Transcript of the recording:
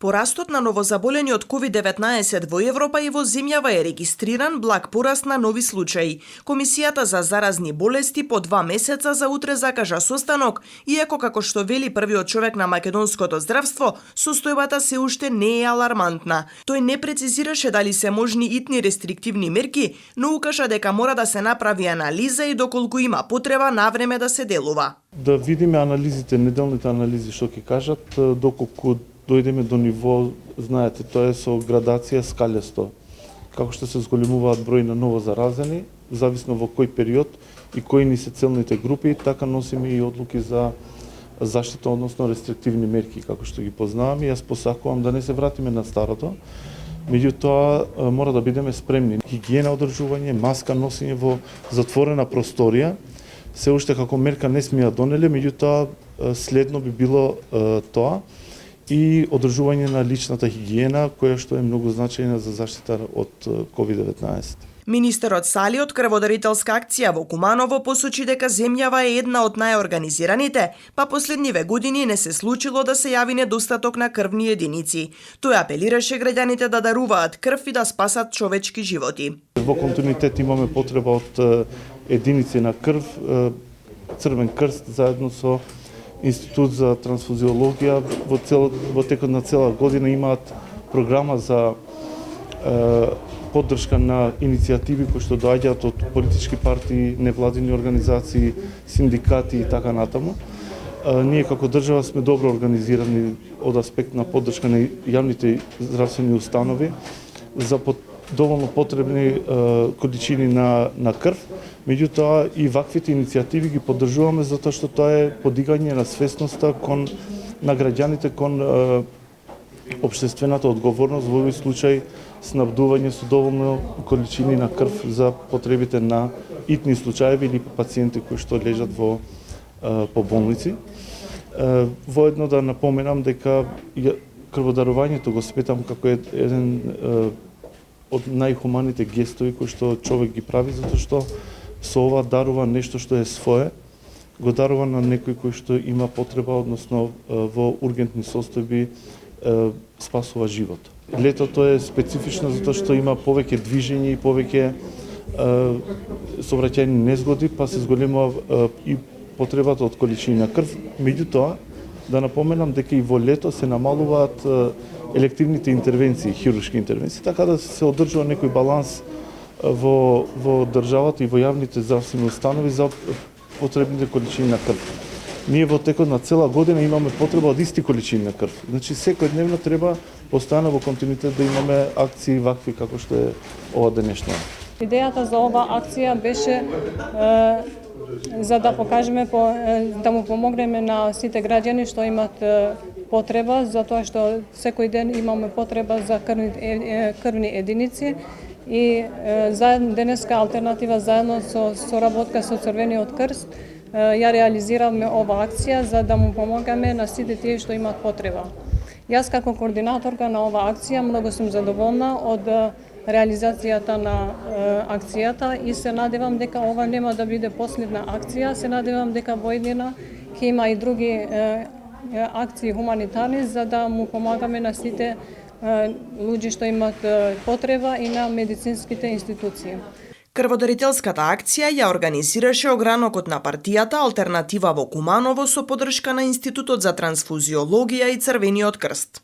Порастот на новозаболени од COVID-19 во Европа и во земјава е регистриран благ пораст на нови случаи. Комисијата за заразни болести по 2 месеца за утре закажа состанок, иако како што вели првиот човек на македонското здравство, состојбата се уште не е алармантна. Тој не прецизираше дали се можни итни рестриктивни мерки, но укажа дека мора да се направи анализа и доколку има потреба навреме да се делува. Да видиме анализите, неделните анализи што ќе кажат, доколку дојдеме до ниво, знаете, тоа е со градација скалесто. Како што се зголемуваат број на ново заразени, зависно во кој период и кои ни се целните групи, така носиме и одлуки за заштита, односно рестриктивни мерки, како што ги познаваме. Јас посакувам да не се вратиме на старото, меѓутоа мора да бидеме спремни. Хигиена одржување, маска носење во затворена просторија, се уште како мерка не сме ја донеле, меѓутоа следно би било тоа и одржување на личната хигиена, која што е многу значајна за заштита од COVID-19. Министерот Сали од крводарителска акција во Куманово посочи дека земјава е една од најорганизираните, па последниве години не се случило да се јави недостаток на крвни единици. Тој апелираше граѓаните да даруваат крв и да спасат човечки животи. Во континуитет имаме потреба од единици на крв. Црвен крст заедно со Институт за трансфузиологија во текот на цела година имаат програма за поддршка на иницијативи кои што доаѓаат од политички партии, невладини организации, синдикати и така натаму. Ние како држава сме добро организирани од аспект на поддршка на јавните здравствени установи за доволно потребни количини на крв. Меѓутоа и ваквите иницијативи ги поддржуваме затоа што тоа е подигање на свесноста на граѓаните кон општествената одговорност во овој случај снабдување со доволно количини на крв за потребите на итни случаи или пациенти кои што лежат по болници. Воедно да напоменам дека крводарувањето го сметам како еден од најхуманите гестови кои што човек ги прави, затоа што со ова дарува нешто што е свое, го дарува на некој кој што има потреба, односно во ургентни состојби спасува живот. Летото е специфично затоа што има повеќе движење и повеќе сообраќајни незгоди, па се зголемува и потребата од количини на крв. Меѓутоа, да напоменам дека и во лето се намалуваат елективните интервенции, хируршки интервенции, така да се одржува некој баланс во државата и во јавните здравствени установи за потребните количини на крв. Ние во текот на цела година имаме потреба од исти количини на крв. Значи секојдневно треба постојано во континуитет да имаме акции вакви како што е ова денешна. Идејата за ова акција беше за да покажеме, да му помогнеме на сите граѓани што имат потреба, затоа што секој ден имаме потреба за крвни единици и денеска алтернатива заедно со соработка со Црвениот крст ја реализираме ова акција за да му помогаме на сите тие што имаат потреба. Јас како координаторка на ова акција многу сум задоволна од реализацијата на акцијата и се надевам дека ова нема да биде последна акција, се надевам дека во иднина ќе има и други акции хуманитарни за да му помагаме на сите луѓе што имаат потреба и на медицинските институции. Крводарителската акција ја организираше огранокот на партијата Алтернатива во Куманово со поддршка на Институтот за трансфузиологија и Црвениот крст.